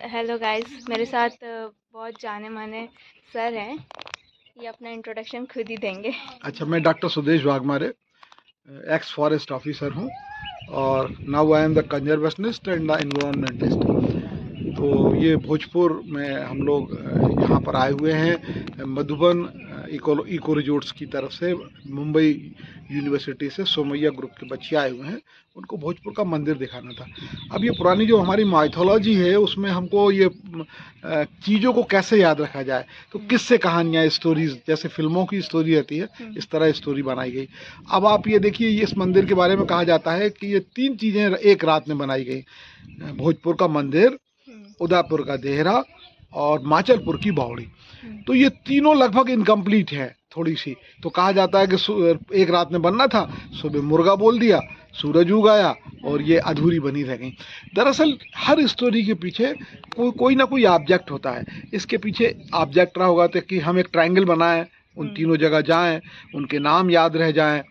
Hello guys, मेरे साथ बहुत जाने माने सर हैं। ये अपना इंट्रोडक्शन खुद ही देंगे। अच्छा, मैं doctor Sudesh Waghmare, x forest officer हूँ और now I am the conservationist and the environmentalist. तो ये भोजपुर में हम लोग यहाँ पर आए हुए हैं मधुबन इको रिजोर्ट्स की तरफ से। मुंबई यूनिवर्सिटी से सोमैया ग्रुप के बच्चे आए हुए हैं, उनको भोजपुर का मंदिर दिखाना था। अब ये पुरानी जो हमारी माइथोलॉजी है उसमें हमको ये चीज़ों को कैसे याद रखा जाए, तो किससे कहानियाँ स्टोरीज जैसे फिल्मों की स्टोरी रहती है इस तरह स्टोरी बनाई गई। अब आप ये देखिए, इस मंदिर के बारे में कहा जाता है कि ये 3 चीज़ें एक रात में बनाई गई। भोजपुर का मंदिर, उदयपुर का देहरा और माचलपुर की बावड़ी। तो ये तीनों लगभग इनकम्प्लीट है थोड़ी सी। तो कहा जाता है कि एक रात में बनना था, सुबह मुर्गा बोल दिया, सूरज उग आया और ये अधूरी बनी रह गई। दरअसल हर स्टोरी के पीछे कोई ना कोई ऑब्जेक्ट होता है। इसके पीछे ऑब्जेक्ट रहा होगा तो कि हम एक ट्रायंगल बनाएं, उन तीनों जगह जाएं, उनके नाम याद रह जाएं,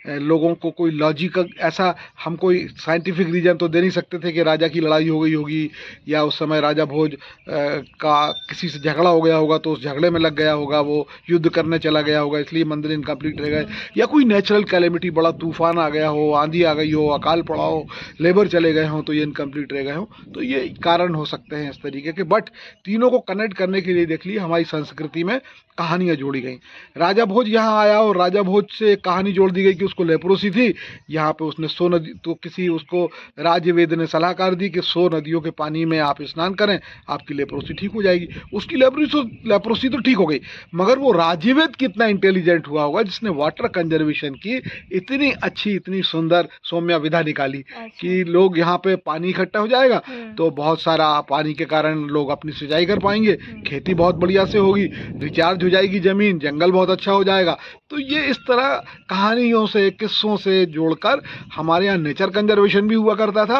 लोगों को कोई लॉजिकल ऐसा, हम कोई साइंटिफिक रीज़न तो दे नहीं सकते थे कि राजा की लड़ाई हो गई होगी या उस समय राजा भोज का किसी से झगड़ा हो गया होगा तो उस झगड़े में लग गया होगा, वो युद्ध करने चला गया होगा इसलिए मंदिर इनकम्प्लीट रह गए, या कोई नेचुरल कैलेमिटी, बड़ा तूफान आ गया हो, आंधी आ गई हो, अकाल पड़ा हो, लेबर चले गए हों तो ये इनकम्प्लीट रह गए हों। तो ये कारण हो सकते हैं इस तरीके के। बट तीनों को कनेक्ट करने के लिए देख लीजिए हमारी संस्कृति में कहानियाँ जोड़ी गई। राजा भोज यहाँ आया और राजा भोज से एक कहानी जोड़ दी गई कि उसको लेप्रोसी थी। यहाँ पे उसने 100 नदी, तो किसी उसको राजवेद ने सलाहकार दी कि 100 नदियों के पानी में आप स्नान करें, आपकी लेप्रोसी ठीक हो जाएगी। उसकी लेप्रोसी तो ठीक हो गई, मगर वो राजवेद कितना इंटेलिजेंट हुआ होगा जिसने वाटर कंजर्वेशन की इतनी अच्छी, इतनी सुंदर सौम्य विधा निकाली कि लोग यहाँ पे पानी इकट्ठा हो जाएगा तो बहुत सारा पानी के कारण लोग अपनी सिंचाई कर पाएंगे, खेती बहुत बढ़िया से होगी, रिचार्ज हो जाएगी ज़मीन, जंगल बहुत अच्छा हो जाएगा। तो ये इस तरह कहानियों से, किस्सों से जोड़कर हमारे यहाँ नेचर कंजर्वेशन भी हुआ करता था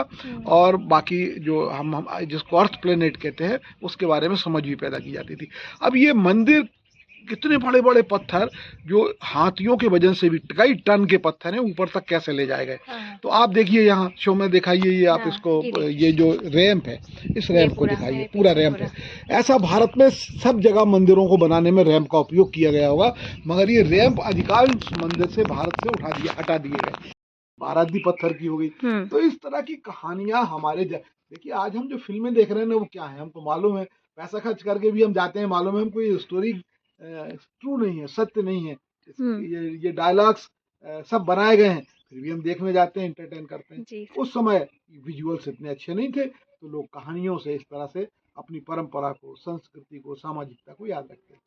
और बाकी जो हम जिसको अर्थ प्लेनेट कहते हैं उसके बारे में समझ भी पैदा की जाती थी। अब ये मंदिर कितने बड़े बड़े पत्थर जो हाथियों के वजन से भी कई टन के पत्थर हैं ऊपर तक कैसे ले जाए गए। तो आप देखिए यहाँ शो में दिखाइए, ये आप इसको, ये जो रैंप है इस रैंप को दिखाइए, पूरा रैंप है। ऐसा भारत में सब जगह मंदिरों को बनाने में रैंप का उपयोग किया गया होगा, मगर ये रैंप अधिकांश मंदिर से भारत से हटा दिए गए, बाराती पत्थर की हो गई। तो इस तरह की कहानियां हमारे देखिए आज हम जो फिल्में देख रहे हैं ना वो क्या है, हमको मालूम है, पैसा खर्च करके भी हम जाते हैं, मालूम है हमको ये स्टोरी ट्रू नहीं है, सत्य नहीं है, ये डायलॉग्स सब बनाए गए हैं, फिर भी हम देखने जाते हैं, एंटरटेन करते हैं। उस समय विजुअल्स इतने अच्छे नहीं थे तो लोग कहानियों से इस तरह से अपनी परंपरा को, संस्कृति को, सामाजिकता को याद रखते हैं।